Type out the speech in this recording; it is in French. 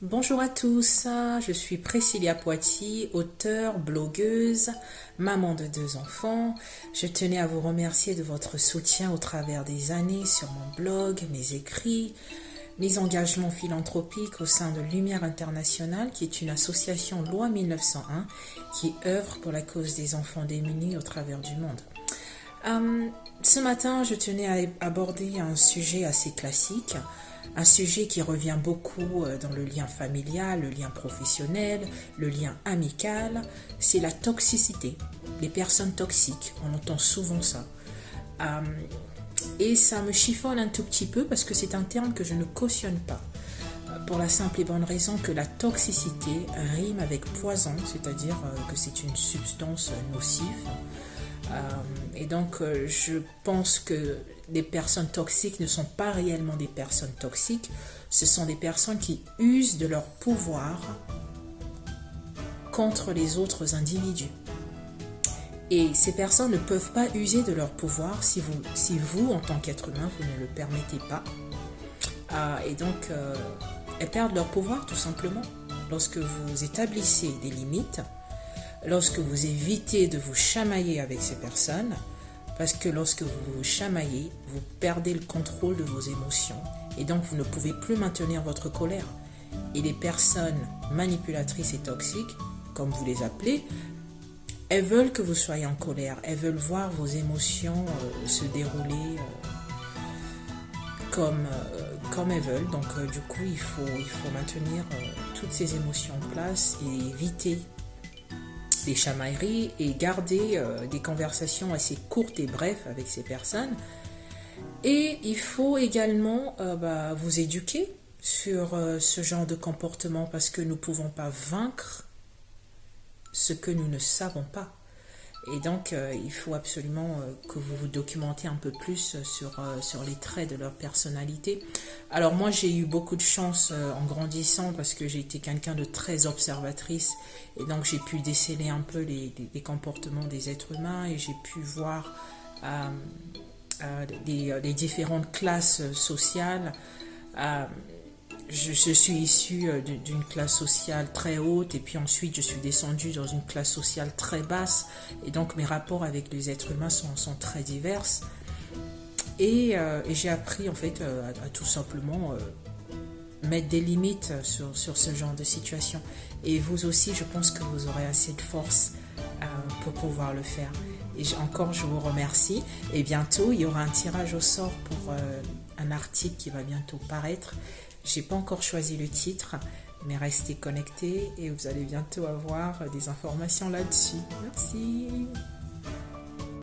Bonjour à tous, je suis Priscilla Poiti, auteure, blogueuse, maman de 2 enfants. Je tenais à vous remercier de votre soutien au travers des années sur mon blog, mes écrits, mes engagements philanthropiques au sein de Lumière Internationale, qui est une association loi 1901 qui œuvre pour la cause des enfants démunis au travers du monde. Ce matin, je tenais à aborder un sujet assez classique, un sujet qui revient beaucoup dans le lien familial, le lien professionnel, le lien amical, c'est la toxicité, les personnes toxiques, on entend souvent ça. Et ça me chiffonne un tout petit peu parce que c'est un terme que je ne cautionne pas. Pour la simple et bonne raison que la toxicité rime avec poison, c'est-à-dire que c'est une substance nocive. Et donc, je pense que les personnes toxiques ne sont pas réellement des personnes toxiques. Ce sont des personnes qui usent de leur pouvoir contre les autres individus. Et ces personnes ne peuvent pas user de leur pouvoir si vous en tant qu'être humain, vous ne le permettez pas. Et donc, elles perdent leur pouvoir tout simplement. Lorsque vous établissez des limites, lorsque vous évitez de vous chamailler avec ces personnes, parce que lorsque vous vous chamaillez, vous perdez le contrôle de vos émotions et donc vous ne pouvez plus maintenir votre colère. Et les personnes manipulatrices et toxiques, comme vous les appelez, elles veulent que vous soyez en colère, elles veulent voir vos émotions se dérouler comme elles veulent. Donc du coup, il faut maintenir toutes ces émotions en place et éviter des chamailleries et garder des conversations assez courtes et brèves avec ces personnes. Et il faut également vous éduquer sur ce genre de comportement parce que nous ne pouvons pas vaincre ce que nous ne savons pas. Et donc, il faut absolument que vous vous documentez un peu plus sur les traits de leur personnalité. Alors moi, j'ai eu beaucoup de chance en grandissant parce que j'ai été quelqu'un de très observatrice. Et donc, j'ai pu déceler un peu les comportements des êtres humains et j'ai pu voir les différentes classes sociales. Je suis issue d'une classe sociale très haute et puis ensuite je suis descendue dans une classe sociale très basse et donc mes rapports avec les êtres humains sont très divers et j'ai appris en fait à tout simplement mettre des limites sur ce genre de situation et vous aussi je pense que vous aurez assez de force pour pouvoir le faire et encore je vous remercie et bientôt il y aura un tirage au sort pour un article qui va bientôt paraître. J'ai pas encore choisi le titre, mais restez connectés et vous allez bientôt avoir des informations là-dessus. Merci.